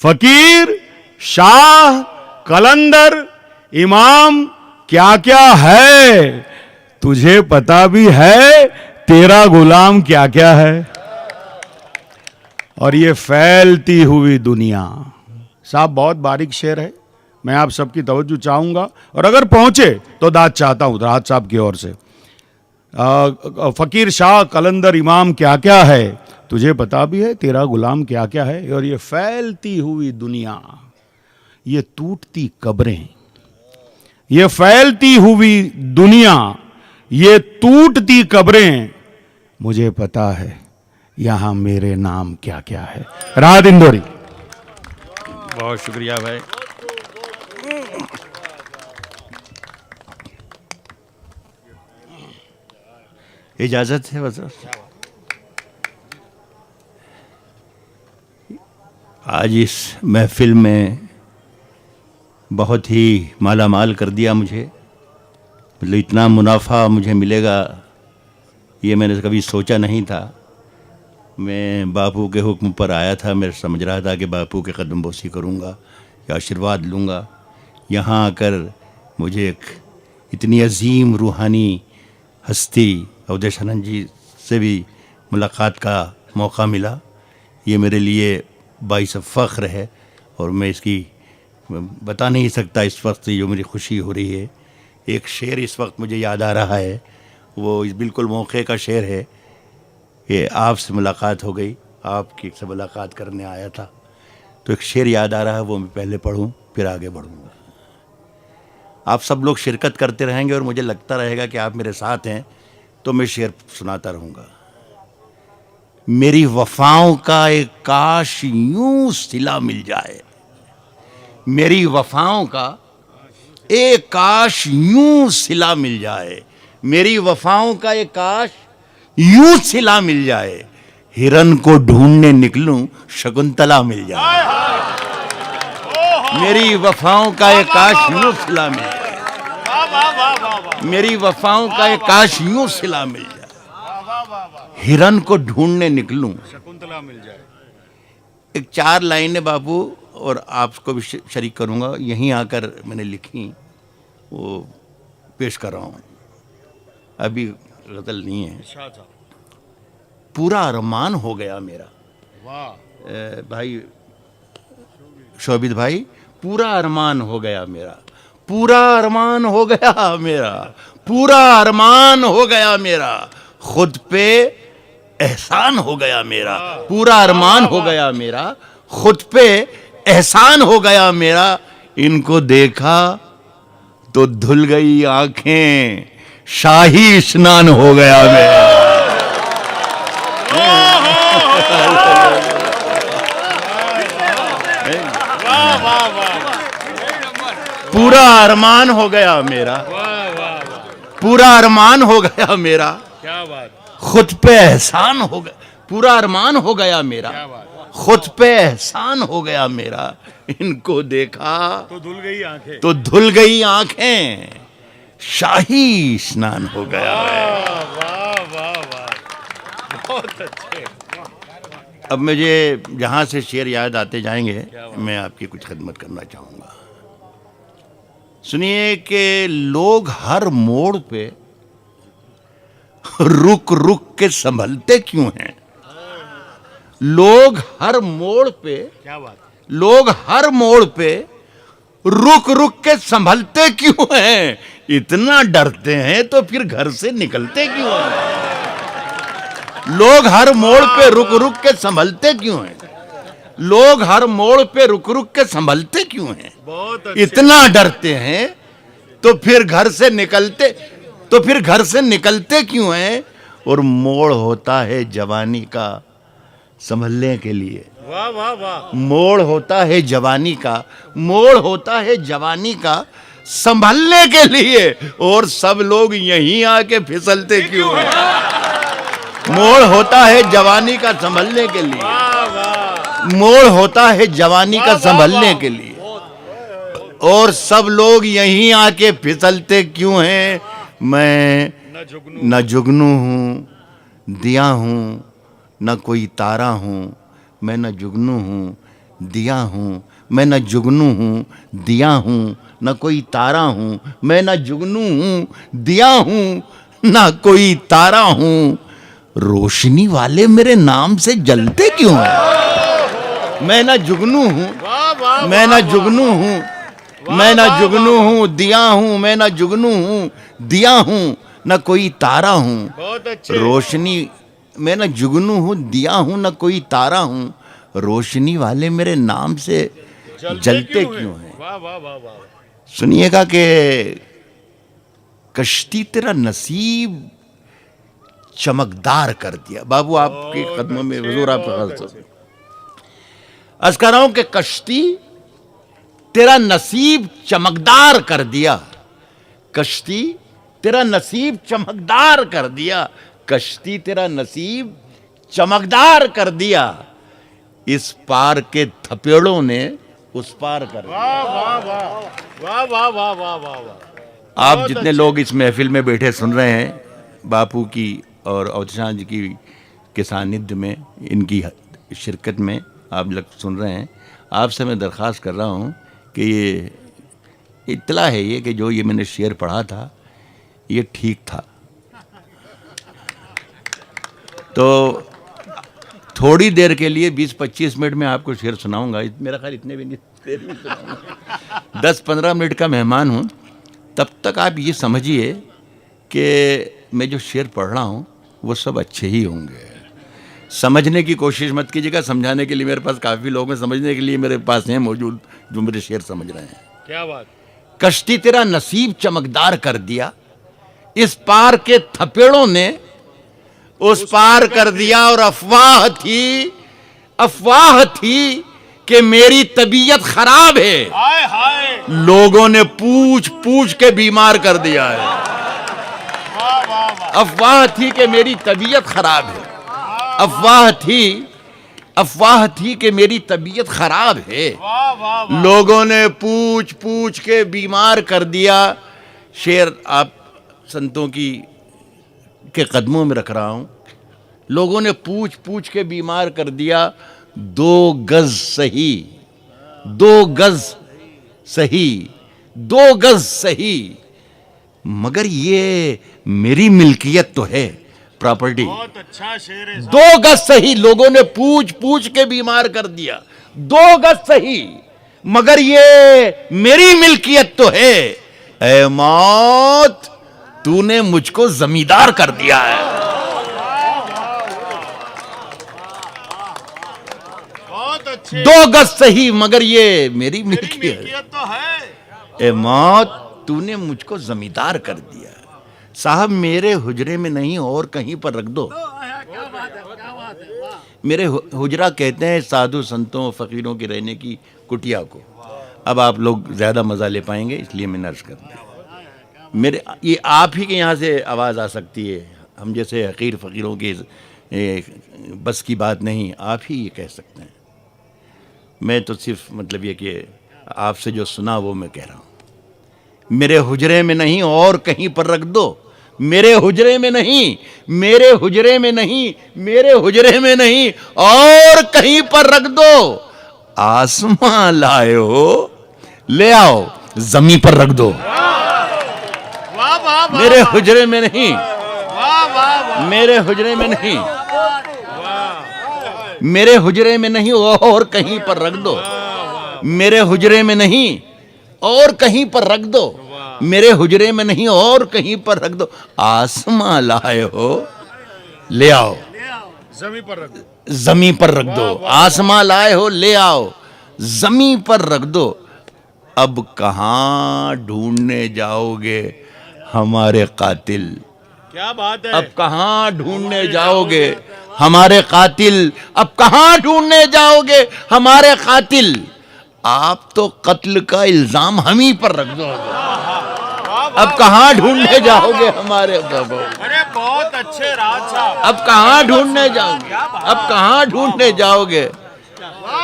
फकीर, शाह, कलंदर, इमाम क्या क्या है तुझे पता भी है, तेरा गुलाम क्या क्या है। और ये फैलती हुई दुनिया, साहब बहुत बारीक शेर है, मैं आप सबकी तवज्जो चाहूंगा, और अगर पहुंचे तो दाद चाहता हूं राहत साहब की ओर से। फकीर, शाह, कलंदर, इमाम क्या क्या है तुझे पता भी है, तेरा गुलाम क्या क्या है। और ये फैलती हुई दुनिया, ये टूटती कब्रें, ये फैलती हुई दुनिया, ये टूटती कब्रें, मुझे पता है यहां मेरे नाम क्या क्या है। राहत इंदौरी। बहुत शुक्रिया भाई। इजाजत है बस। आज इस महफिल में बहुत ही मालामाल कर दिया मुझे, मतलब इतना मुनाफा मुझे मिलेगा ये मैंने कभी सोचा नहीं था। मैं बापू के हुक्म पर आया था, मैं समझ रहा था कि बापू के कदम बोसी करूँगा या आशीर्वाद लूँगा। यहाँ आकर मुझे एक इतनी अजीम रूहानी हस्ती अवधेशानंद जी से भी मुलाकात का मौका मिला। ये मेरे लिए बाइस फ़ख्र है और मैं इसकी बता नहीं सकता इस वक्त जो मेरी खुशी हो रही है। एक शेर इस वक्त मुझे याद आ रहा है, वो इस बिल्कुल मौके का शेर है। ये आपसे मुलाकात हो गई, आपकी से मुलाकात करने आया था, तो एक शेर याद आ रहा है, वो मैं पहले पढ़ूं फिर आगे बढ़ूंगा। आप सब लोग शिरकत करते रहेंगे और मुझे लगता रहेगा कि आप मेरे साथ हैं, तो मैं शेर सुनाता रहूँगा। मेरी वफ़ाओं का एक काश यूं सिला मिल जाए, मेरी वफ़ाओं का एक काश यूं सिला मिल जाए, मेरी वफ़ाओं का एक काश यूं सिला मिल जाए, हिरन को ढूंढने निकलूं शकुंतला मिल जाए। मेरी वफ़ाओं का एक काश यूं सिला मिल जाए, मेरी वफ़ाओं का एक काश यूं सिला मिल जाए, हिरन को ढूंढने निकलूं शकुंतला मिल जाए। एक 4 लाइनें बापू, और आपको भी शरीक करूंगा, यहीं आकर मैंने लिखी, वो पेश कर रहा हूँ, अभी गज़ल नहीं है। पूरा अरमान हो गया मेरा, वाह भाई शोभित भाई, पूरा अरमान हो गया मेरा, पूरा अरमान हो गया मेरा, पूरा अरमान हो गया मेरा, खुद पे एहसान हो गया मेरा, पूरा अरमान हो गया मेरा, खुद पे एहसान हो गया मेरा, इनको देखा तो धुल गई आंखें, शाही स्नान हो गया मेरा। पूरा अरमान हो गया मेरा, पूरा अरमान हो गया मेरा, क्या बात, खुद पे एहसान हो गया, पूरा अरमान हो गया मेरा, खुद पे एहसान हो गया मेरा, इनको देखा तो धुल गई आंखें, तो धुल गई आंखें, शाही स्नान हो गया। वाह वाह वाह, बहुत अच्छे। अब मुझे जहाँ से शेर याद आते जाएंगे, मैं आपकी कुछ खिदमत करना चाहूँगा। सुनिए कि लोग हर मोड़ पे रुक रुक के संभलते क्यों हैं, लोग हर मोड़ पे, क्या बात, लोग हर मोड़ पे रुक रुक के संभलते क्यों हैं, इतना डरते हैं तो फिर घर से निकलते क्यों हैं। लोग हर मोड़ पे रुक रुक के संभलते क्यों हैं, लोग हर मोड़ पे रुक रुक के संभलते क्यों हैं, बहुत अच्छे। इतना डरते हैं तो फिर घर से निकलते, तो फिर घर से निकलते क्यों हैं। और मोड़ होता है जवानी का संभलने के लिए, वाह वाह वाह, मोड़ होता है जवानी का, मोड़ होता है जवानी का संभलने के लिए, और सब लोग यहीं आके फिसलते क्यों हैं। मोड़ होता है जवानी का संभलने के लिए, मोड़ होता है जवानी का संभलने के लिए, और सब लोग यहीं आके फिसलते क्यों हैं। मैं न जुगनू हूँ दिया हूँ, न कोई तारा हूँ, मैं न जुगनू हूँ दिया हूँ, मैं न जुगनू हूँ दिया हूँ, न कोई तारा हूँ, मैं न जुगनू हूँ दिया हूँ, न कोई तारा हूँ, रोशनी वाले मेरे नाम से जलते क्यों हैं? मैं न जुगनू हूँ, मैं न जुगनू हूँ, मैं न जुगनू हूँ दिया हूँ, मैं न जुगनू हूँ दिया हूँ, न कोई तारा हूँ, बहुत अच्छे। रोशनी, मैं न जुगनू हूँ दिया हूँ, न कोई तारा हूँ, रोशनी वाले मेरे नाम से जलते क्यों हैं? वाह वाह वाह वाह। सुनिएगा कि कश्ती तेरा नसीब चमकदार कर दिया। बाबू आपके कदमों में हुजूर, आप अर्ज कर रहा हूं कि कश्ती तेरा नसीब चमकदार कर दिया, कश्ती तेरा नसीब चमकदार कर दिया, कश्ती तेरा नसीब चमकदार कर दिया, इस पार के थपेड़ों ने उस पार कर दिया। वाह वाह वाह वाह वाह वाह वाह वाह। आप जितने लोग इस महफिल में बैठे सुन रहे हैं, बापू की और अवधशाह जी की के सानिध्य में, इनकी शिरकत में आप लोग सुन रहे हैं, आपसे मैं दरख्वास्त कर रहा हूँ कि ये इत्तला है ये कि जो ये मैंने शेर पढ़ा था ये ठीक था, तो थोड़ी देर के लिए 20-25 मिनट में आपको शेर सुनाऊंगा। मेरा ख्याल इतने भी नहीं, देर में सुनाऊंगा। 10-15 मिनट का मेहमान हूँ, तब तक आप ये समझिए कि मैं जो शेर पढ़ रहा हूँ वो सब अच्छे ही होंगे। समझने की कोशिश मत कीजिएगा, समझाने के लिए मेरे पास काफ़ी लोग हैं, समझने के लिए मेरे पास हैं मौजूद जो मेरे शेर समझ रहे हैं। क्या बात। कश्ती तेरा नसीब चमकदार कर दिया, इस पार के थपेड़ों ने उस पार कर दिया, और अफवाह थी कि मेरी तबीयत खराब है, हाय हाय। लोगों ने पूछ पूछ के बीमार कर दिया है। वाह वाह वाह। अफवाह थी कि मेरी तबीयत खराब है, अफवाह थी कि मेरी तबीयत खराब है, वाह वाह वाह। लोगों ने पूछ पूछ के बीमार कर दिया। शेर आप संतों की के कदमों में रख रहा हूं। लोगों ने पूछ पूछ के बीमार कर दिया, 2 गज सही, 2 गज सही, 2 गज सही, मगर ये मेरी मिल्कियत तो है, प्रॉपर्टी। बहुत अच्छा शेर है। 2 गज सही, लोगों ने पूछ पूछ के बीमार कर दिया, 2 गज सही, मगर ये मेरी मिल्कियत तो है, ऐ मौत तूने मुझको जमींदार कर दिया है। बहुत अच्छे। 2 गज सही मगर ये मेरी मिल्कियत, मिल्कियत तो है। ऐ मौत तूने मुझको जमींदार कर दिया। साहब मेरे हुजरे में नहीं और कहीं पर रख दो। मेरे हुजरा कहते हैं साधु संतों फकीरों के रहने की कुटिया को। अब आप लोग ज़्यादा मज़ा ले पाएंगे इसलिए मैं नर्स कर दिया। मेरे ये आप ही के यहाँ से आवाज़ आ सकती है, हम जैसे हकीर फ़कीरों के बस की बात नहीं, आप ही ये कह सकते हैं। मैं तो सिर्फ मतलब ये कि आपसे जो सुना वो मैं कह रहा हूँ। मेरे हुजरे में नहीं और कहीं पर रख दो, मेरे हुजरे में नहीं, मेरे हुजरे में नहीं, मेरे हुजरे में नहीं और कहीं पर रख दो। आसमां लाए हो ले आओ, जमीन पर रख दो। वाह वाह वाह। मेरे हुजरे में नहीं, वाह वाह वाह। मेरे हुजरे में नहीं, मेरे हुजरे में नहीं और कहीं पर रख दो। मेरे हुजरे में नहीं और कहीं पर रख दो, मेरे हुजरे में नहीं और कहीं पर रख दो। आसमां लाए हो ले आओ, जमीन पर रख दो। जमीन पर रख दो। आसमां लाए हो ले आओ, जमीन पर रख दो। अब कहां ढूंढने जाओगे हमारे कातिल? क्या बात है। अब कहां ढूंढने जाओगे हमारे कातिल? अब कहां ढूंढने जाओगे हमारे कातिल? आप तो कत्ल का इल्जाम हम ही पर रख दो। अब कहां ढूंढने जाओगे हमारे? अरे बहुत अच्छे राज साहब। अब कहां ढूंढने जाओगे? अब कहां ढूंढने जाओगे?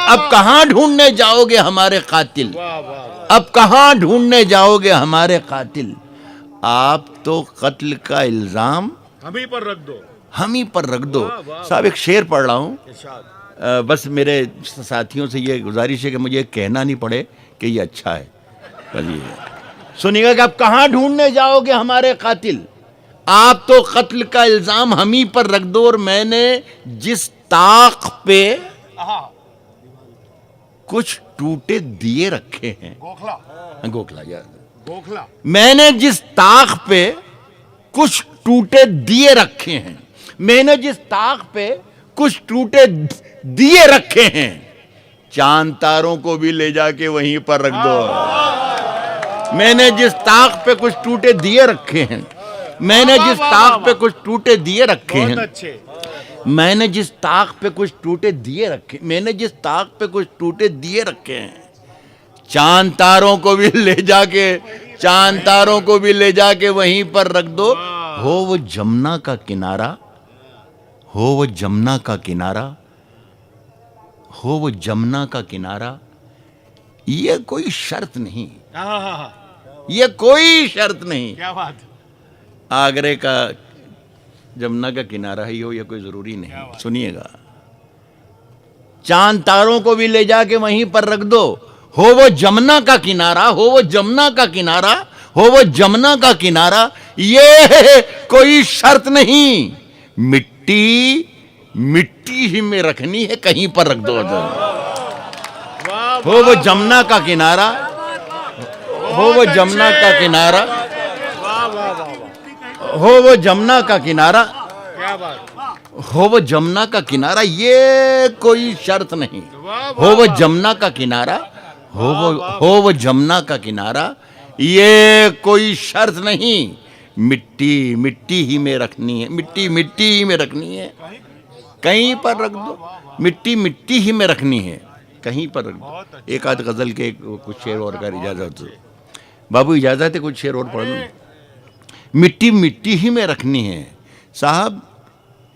अब कहां ढूंढने जाओगे हमारे कातिल? वाह वाह। अब कहां ढूंढने जाओगे हमारे कातिल? आप तो कत्ल का इल्जाम हम ही पर रख दो। हम ही पर रख दो। साहब एक शेर पढ़ रहा हूं, इरशाद। बस मेरे साथियों से ये गुजारिश है कि मुझे कहना नहीं पड़े कि ये अच्छा है। बस ये सुनिएगा कि आप कहाँ ढूंढने जाओगे हमारे कातिल। आप तो कत्ल का इल्जाम हम ही पर रख दो, और मैंने जिस ताक पे कुछ टूटे दिए रखे हैं। गोखला यार, गोखला। मैंने जिस ताक पे कुछ टूटे दिए रखे हैं, मैंने जिस ताक पे कुछ टूटे दिए रखे हैं, चांद तारों को भी ले जाके वहीं पर रख दो। मैंने जिस ताक पे कुछ टूटे दिए रखे हैं, मैंने जिस ताक पे कुछ टूटे दिए रखे हैं, अच्छे। मैंने जिस ताक पे कुछ टूटे दिए रखे, मैंने जिस ताक पे कुछ टूटे दिए रखे हैं, चांद तारों को भी ले जाके, चांद तारों को भी ले जाके वहीं पर रख दो। हो वो जमुना का किनारा, हो वो जमुना का किनारा, हो वो जमुना का किनारा, ये कोई शर्त नहीं, ये कोई शर्त नहीं। क्या बात। आगरे का जमुना का किनारा ही हो, ये कोई जरूरी नहीं। सुनिएगा, चांद तारों को भी ले जाके वहीं पर रख दो। हो वो जमुना का किनारा, हो वो जमुना का किनारा, हो वो जमुना का किनारा, ये कोई शर्त नहीं। मिट्टी मिट्टी ही में रखनी है, कहीं पर रख दो। हो वो जमुना का किनारा, हो वो जमुना का किनारा, हो वो जमुना का किनारा, क्या बात। हो वो जमुना का किनारा, ये कोई शर्त नहीं। हो वो जमुना का किनारा, हो वो जमुना का किनारा, ये कोई शर्त नहीं। मिट्टी मिट्टी ही में रखनी है, मिट्टी मिट्टी ही में रखनी है, कहीं पर रख दो। मिट्टी मिट्टी ही में रखनी है, कहीं पर रख दो। एक आध गजल के कुछ शेर और का इजाजत हो बाबू, इजाजत है, कुछ शेर और पढ़ लो। मिट्टी मिट्टी ही में रखनी है साहब,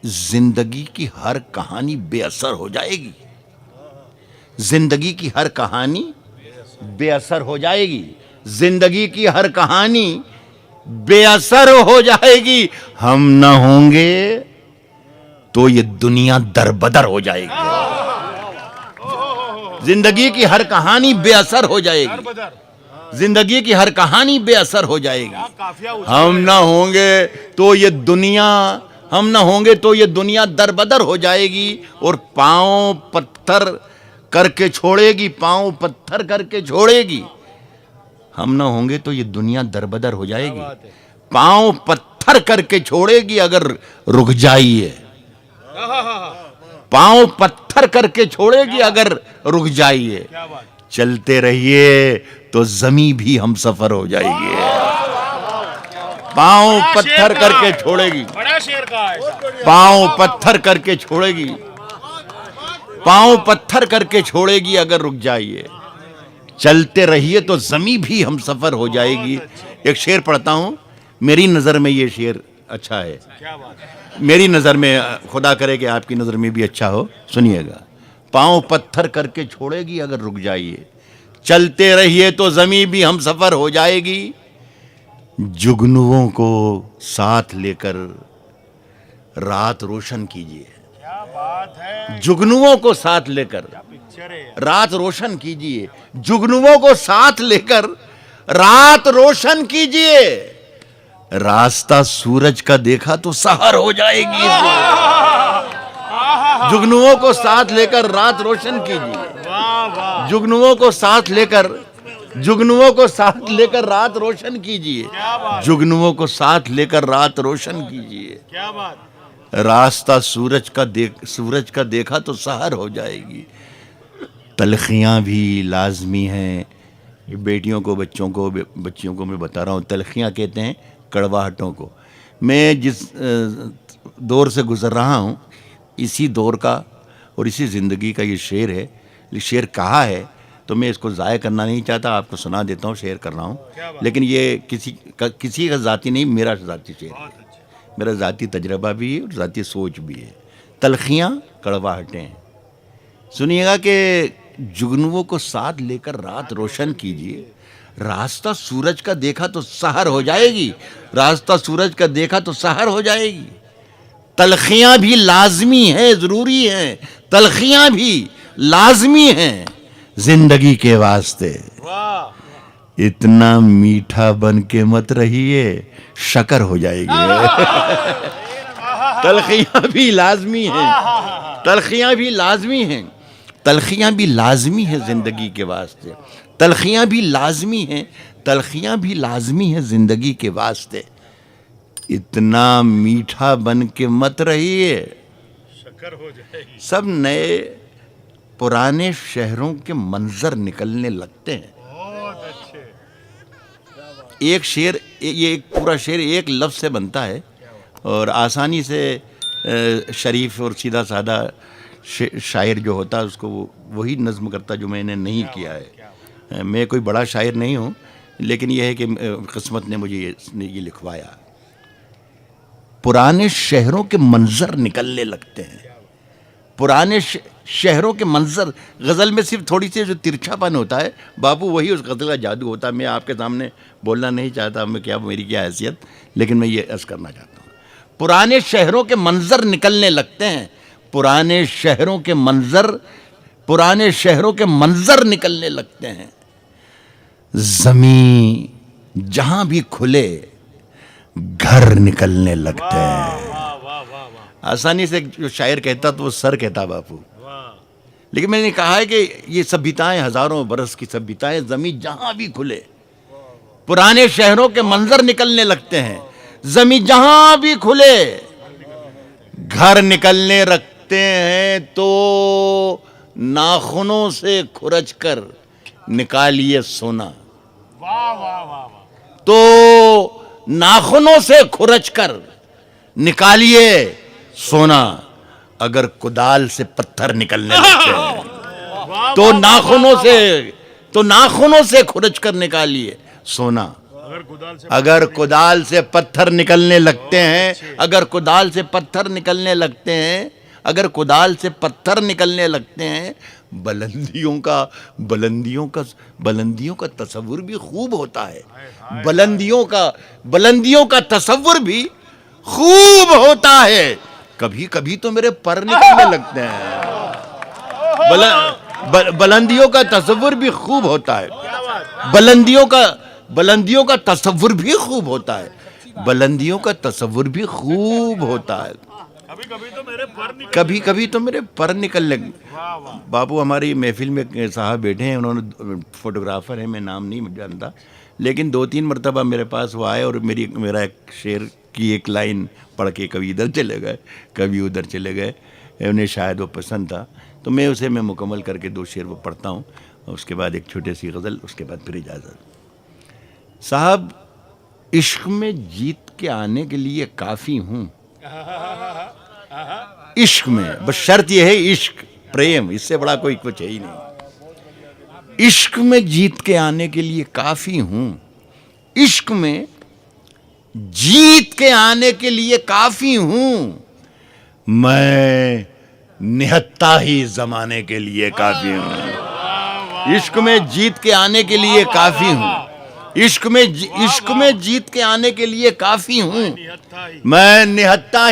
जिंदगी की हर कहानी बेअसर हो जाएगी, जिंदगी की हर कहानी बेअसर हो जाएगी, जिंदगी की हर कहानी बेअसर हो जाएगी। हम न होंगे तो ये दुनिया दरबदर हो जाएगी, जिंदगी की हर कहानी बेअसर हो जाएगी, जिंदगी की हर कहानी बेअसर हो जाएगी। हम ना होंगे तो ये दुनिया, हम ना होंगे तो ये दुनिया दरबदर हो जाएगी, और पांव पत्थर करके छोड़ेगी, पांव पत्थर करके छोड़ेगी। हम ना होंगे तो ये दुनिया दरबदर हो जाएगी, पांव पत्थर करके छोड़ेगी अगर रुक जाइए, पांव पत्थर करके छोड़ेगी अगर रुक जाइए। चलते रहिए तो जमी भी हम सफर हो जाएगी, पांव पत्थर करके छोड़ेगी, बड़ा शेर का है। पांव पत्थर करके छोड़ेगी, पांव पत्थर करके छोड़ेगी अगर रुक जाइए। चलते रहिए तो जमी भी हम सफर हो जाएगी। एक शेर पढ़ता हूं, मेरी नजर में ये शेर अच्छा है, क्या बात है। मेरी नजर में, खुदा करे कि आपकी नजर में भी अच्छा हो। सुनिएगा, पांव पत्थर करके छोड़ेगी अगर रुक जाइए, चलते रहिए तो जमी भी हम सफर हो जाएगी। जुगनुओं को साथ लेकर रात रोशन कीजिए, क्या बात है। जुगनुओं को साथ लेकर पिक्चर है। रात रोशन कीजिए, जुगनुओं को साथ लेकर रात रोशन कीजिए। रास्ता सूरज का देखा तो सहर हो जाएगी, जुगनुओं को साथ लेकर रात रोशन कीजिए, जुगनुओं को साथ लेकर, जुगनुओं को साथ लेकर रात रोशन कीजिए, जुगनुओं को साथ लेकर रात रोशन कीजिए। क्या बात। रास्ता सूरज का देखा तो सहर हो जाएगी। तलखियाँ भी लाजमी हैं, ये बेटियों को, बच्चों को, बच्चियों को मैं बता रहा हूँ, तलखियाँ कहते हैं कड़वाहटों को। मैं जिस दौर से गुजर रहा हूँ, इसी दौर का और इसी ज़िंदगी का ये शेर है। ये शेर कहा है तो मैं इसको ज़ाय करना नहीं चाहता, आपको सुना देता हूँ, शेर कर रहा हूँ। लेकिन ये किसी का ज़ाती नहीं, मेरा ज़ाती शेर है, मेरा ज़ाती तजर्बा भी है और ज़ाती सोच भी है। तलखियाँ कड़वाहटें, सुनिएगा कि जुगनुओं को साथ लेकर रात रोशन कीजिए। रास्ता सूरज का देखा तो सहर हो जाएगी, रास्ता सूरज का देखा तो सहर हो जाएगी। तलखियाँ भी लाजमी है, ज़रूरी है, तलखियां भी लाजमी हैं जिंदगी के वास्ते। इतना मीठा बन के मत रहिए, शकर हो जाएगी। तलखियां भी लाजमी हैं, तलखियां भी लाजमी हैं, तलखियां भी लाजमी है जिंदगी के वास्ते, तलखियां भी लाजमी हैं, तलखियां भी लाजमी है जिंदगी के वास्ते। इतना मीठा बन के मत रहिए, शक्कर हो जाएगी। सब नए पुराने शहरों के मंजर निकलने लगते हैं। बहुत अच्छे। एक शेर, ये एक पूरा शेर एक लफ्ज़ से बनता है और आसानी से शरीफ और सीधा साधा शायर जो होता है उसको वही नज़्म करता जो मैंने नहीं किया है। मैं कोई बड़ा शायर नहीं हूँ, लेकिन यह है कि किस्मत ने मुझे ये लिखवाया। पुराने शहरों के मंजर निकलने लगते हैं, पुराने शहरों के मंजर। गज़ल में सिर्फ थोड़ी सी जो तिरछापन होता है बापू, वही उस गज़ल का जादू होता है। मैं आपके सामने बोलना नहीं चाहता, मैं क्या, मेरी क्या हैसियत, लेकिन मैं ये अर्ज़ करना चाहता हूँ। पुराने शहरों के मंजर निकलने लगते हैं, पुराने शहरों के मंजर, पुराने शहरों के मंजर निकलने लगते हैं। ज़मीं जहाँ भी खुले घर निकलने लगते हैं। आसानी से जो शायर कहता तो वो सर कहता बापू, लेकिन मैंने कहा है कि ये सभ्यताएं, हजारों बरस की सभ्यताएं, ज़मीं जहाँ भी खुले पुराने शहरों के मंजर निकलने लगते हैं। ज़मीं जहाँ भी खुले घर निकलने रखते हैं, तो नाखूनों से खुरच कर निकालिए सोना। तो नाखूनों से खुरच कर निकालिए सोना। अगर कुदाल से पत्थर निकलने लगते हैं तो नाखूनों से खुरच कर निकालिए सोना। अगर कुदाल से पत्थर निकलने लगते हैं, अगर कुदाल से पत्थर निकलने लगते हैं, अगर कुदाल से पत्थर निकलने लगते हैं, बुलंदियों का तसव्वुर भी खूब होता है। बुलंदियों का तसव्वुर भी खूब होता है। कभी कभी तो मेरे पर निकलने लगते हैं। बुलंदियों का तसव्वुर भी खूब होता है। बुलंदियों का तसव्वुर भी खूब होता है। बुलंदियों का तसव्वुर भी खूब होता है। कभी कभी तो मेरे पर निकलने। बाबू हमारी महफिल में साहब बैठे हैं, उन्होंने फोटोग्राफर है, मैं नाम नहीं जानता, लेकिन 2-3 मरतबा मेरे पास वो आए और मेरा एक शेर की एक लाइन पढ़ के कभी इधर चले गए, कभी उधर चले गए। उन्हें शायद वो पसंद था, तो मैं मुकम्मल करके 2 शेर वो पढ़ता हूँ, उसके बाद एक छोटी सी गज़ल, उसके बाद फिर इजाज़त। साहब, इश्क में जीत के आने के लिए काफ़ी हूँ। इश्क में बस शर्त यह है, इश्क प्रेम, इससे बड़ा कोई कुछ है ही नहीं। इश्क में जीत के आने के लिए काफ़ी हूँ, इश्क में जीत के आने के लिए काफ़ी हूँ। मैं निहत्ता ही ज़माने के लिए काफ़ी हूँ। इश्क में जीत के आने के लिए काफ़ी हूँ, इश्क में जीत के आने के लिए काफ़ी हूँ। मैं निहत्ता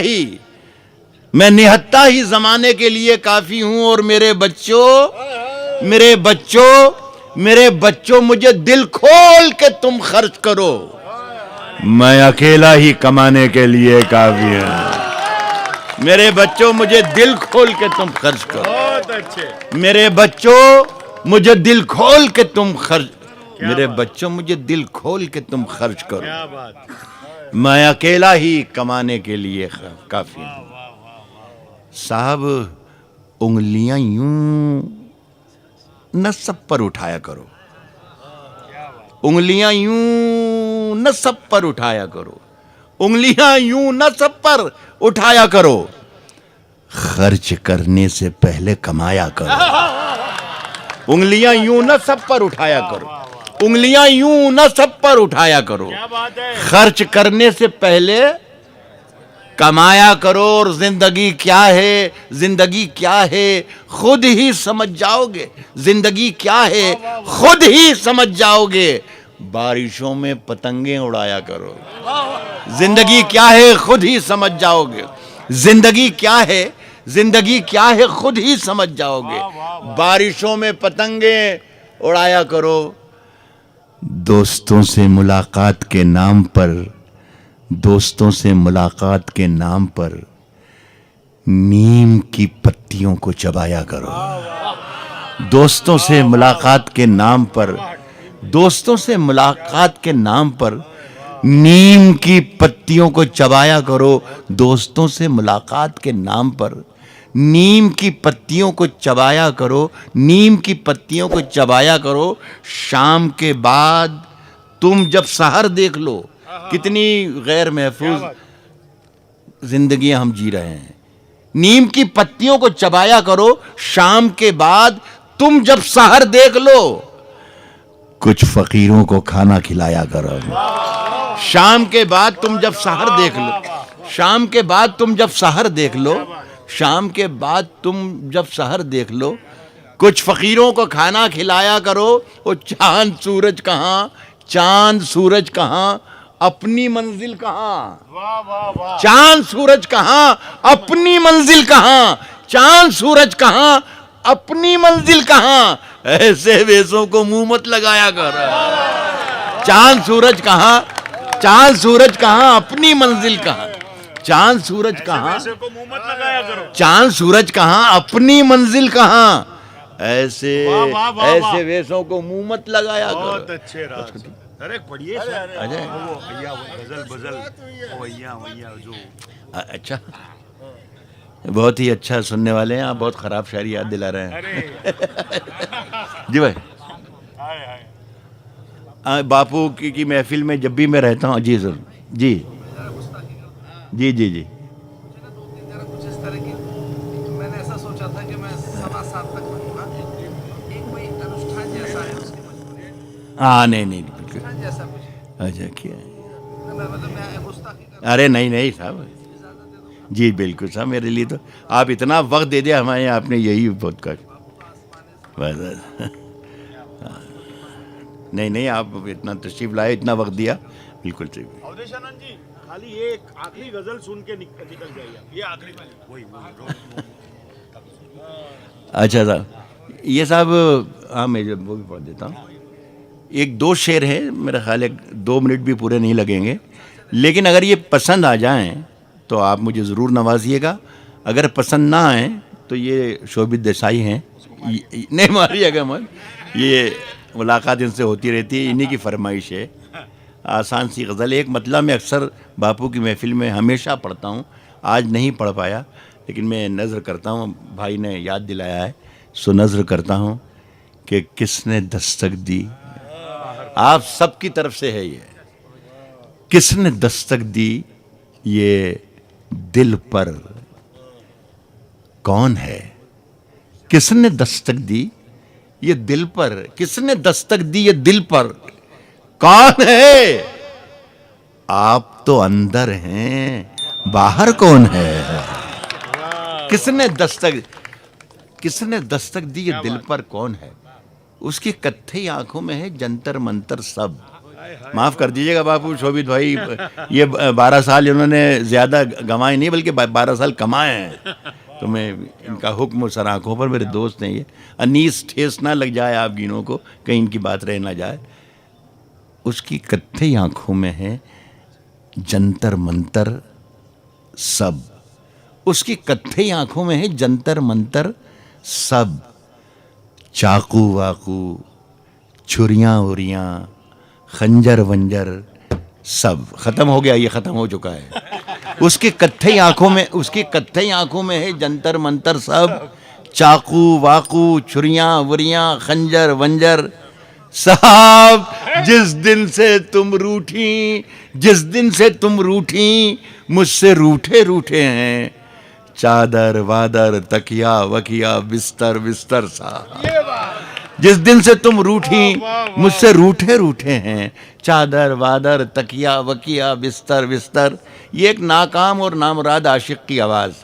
ही ज़माने के लिए काफ़ी हूँ। और मेरे बच्चों मुझे दिल खोल के तुम खर्च करो, मैं अकेला ही कमाने के लिए काफ़ी हूँ। मेरे बच्चों मुझे दिल खोल के तुम खर्च करो। बहुत अच्छे। मेरे बच्चों मुझे दिल खोल के तुम खर्च, मेरे बच्चों मुझे दिल खोल के तुम खर्च करो। क्या बात। मैं अकेला ही कमाने के लिए काफ़ी हूँ। साहब, उंगलियां यूं न सब पर उठाया करो, उंगलियां यूं न सब पर उठाया करो, उंगलियां यूं न सब पर उठाया करो। खर्च करने से पहले कमाया करो। उंगलियां यूं न सब पर उठाया करो, उंगलियां यूं न सब पर उठाया करो। खर्च करने से पहले कमाया करो। और जिंदगी क्या है, जिंदगी क्या है खुद ही समझ जाओगे। जिंदगी क्या है खुद ही समझ जाओगे। बारिशों में पतंगे उड़ाया करो। जिंदगी क्या है खुद ही समझ जाओगे। जिंदगी क्या है, जिंदगी क्या है खुद ही समझ जाओगे। बारिशों में पतंगे उड़ाया करो, दोस्तों से मुलाकात के नाम पर, दोस्तों से मुलाकात के नाम पर नीम की पत्तियों को चबाया करो। दोस्तों से मुलाकात के नाम पर, दोस्तों से मुलाकात के नाम पर नीम की पत्तियों को चबाया करो। दोस्तों से मुलाकात के नाम पर नीम की पत्तियों को चबाया करो, नीम की पत्तियों को चबाया करो। शाम के बाद तुम जब सहर देख लो, कितनी गैर महफूज जिंदगियां हम जी रहे हैं। नीम की पत्तियों को चबाया करो, शाम के बाद तुम जब सहर देख लो, कुछ फकीरों को खाना खिलाया करो। शाम के बाद तुम जब सहर देख लो, शाम के बाद तुम जब सहर देख लो, शाम के बाद तुम जब सहर देख लो, कुछ फकीरों को खाना खिलाया करो। वो चांद सूरज कहाँ, चांद सूरज कहाँ, अपनी मंजिल कहाँ। चांद सूरज कहाँ, अपनी मंजिल कहाँ। चांद सूरज कहाँ, अपनी मंजिल कहाँ। ऐसे वेशों को मुंह मत लगाया कर। चांद सूरज कहाँ, चांद सूरज कहाँ, अपनी मंजिल कहाँ। चांद सूरज कहाँ, चांद सूरज कहाँ, अपनी मंजिल कहाँ। ऐसे ऐसे वेशों को मुंह मत लगाया करो। बहुत अच्छे राज। अरे पढ़िए अजय, वो भैया गजल बजल भैया भैया जो अच्छा, बहुत ही अच्छा सुनने वाले हैं आप। बहुत खराब शायरी याद दिला रहे हैं। जी भाई, बापू की महफिल में जब भी मैं रहता हूँ, जी सर, जी जी जी जी, कुछ इस तरह की मैंने ऐसा सोचा था कि मैं 7:15 तक बनूंगा। एक कोई अनुष्ठान जैसा है उसकी मजबूरी, हाँ नहीं नहीं बिल्कुल, अनुष्ठान जैसा कुछ। अच्छा क्या है? मैं गुस्ताखी कर अरे नहीं नहीं साहब, जी बिल्कुल साहब, मेरे लिए तो आप इतना वक्त दे दिया हमारे यहाँ, आपने यही बहुत कर बस। नहीं नहीं, आप इतना तशरीफ लाए, इतना वक्त दिया, बिल्कुल सही। अवधेशानंद जी, खाली एक आखिरी गजल सुन के निकल जाइए। ये आखिरी वाली वही अच्छा साहब, ये साहब, हाँ मैं वो भी पढ़ देता हूँ। एक दो शेर हैं, मेरा ख्याल है 2 मिनट भी पूरे नहीं लगेंगे, लेकिन अगर ये पसंद आ जाएं तो आप मुझे ज़रूर नवाजिएगा। अगर पसंद ना आए तो ये शोभित देसाई हैं, नहीं मारिएगा मत, ये मुलाकात इनसे होती रहती है, इन्हीं की फरमाइश है। आसान सी गज़ल, एक मतलब मैं अक्सर बापू की महफिल में हमेशा पढ़ता हूँ, आज नहीं पढ़ पाया, लेकिन मैं नज़र करता हूँ, भाई ने याद दिलाया है, सो नज़र करता हूँ कि किसने दस्तक दी। आप सबकी तरफ से है ये, किसने दस्तक दी ये दिल पर, कौन है? किसने दस्तक दी ये दिल पर, किसने दस्तक दी ये दिल पर, कौन है? आप तो अंदर हैं, बाहर कौन है? किसने दस्तक दी ये दिल पर, कौन है? उसकी कत्थई आंखों में है जंतर मंतर सब। माफ कर दीजिएगा बापू, शोभित भाई, ये 12 साल इन्होंने ज्यादा गंवाए नहीं, बल्कि 12 साल कमाए हैं। तो मैं इनका हुक्म सर आंखों पर, मेरे दोस्त हैं ये, अनीस ठेस ना लग जाए आप गिनों को, कहीं इनकी बात रह ना जाए। उसकी कत्थई आंखों में है जंतर मंतर सब, उसकी कत्थई आंखों में है जंतर मंतर सब। चाकू वाकू, छुरियां उरियां, खंजर वंजर सब खत्म हो गया, ये खत्म हो चुका है। उसकी कत्थई आंखों में, उसकी कत्थई आंखों में है जंतर मंतर सब। चाकू वाकू, छुरियां वरियां, खंजर वंजर साहब। जिस दिन से तुम रूठी, जिस दिन से तुम रूठी, मुझसे रूठे रूठे हैं चादर वादर तकिया वकिया बिस्तर बिस्तर साहब। जिस दिन से तुम रूठी, मुझसे रूठे रूठे हैं चादर वादर तकिया वकिया बिस्तर बिस्तर। ये एक नाकाम और नामराद आशिक की आवाज़,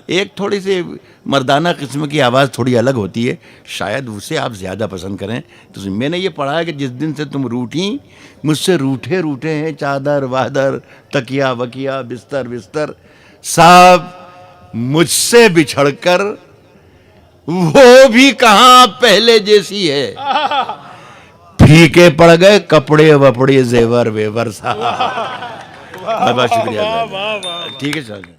एक थोड़ी सी मर्दाना किस्म की आवाज़ थोड़ी अलग होती है, शायद उसे आप ज़्यादा पसंद करें। तो मैंने ये पढ़ा है कि जिस दिन से तुम रूठी, मुझसे रूठे रूठे हैं चादर वादर तकिया वकिया बिस्तर बिस्तर साहब। मुझसे बिछड़कर वो भी कहां पहले जैसी है। फीके पड़ गए कपड़े वपड़े जेवर वेवर साहब। बहुत बहुत शुक्रिया। ठीक है सर।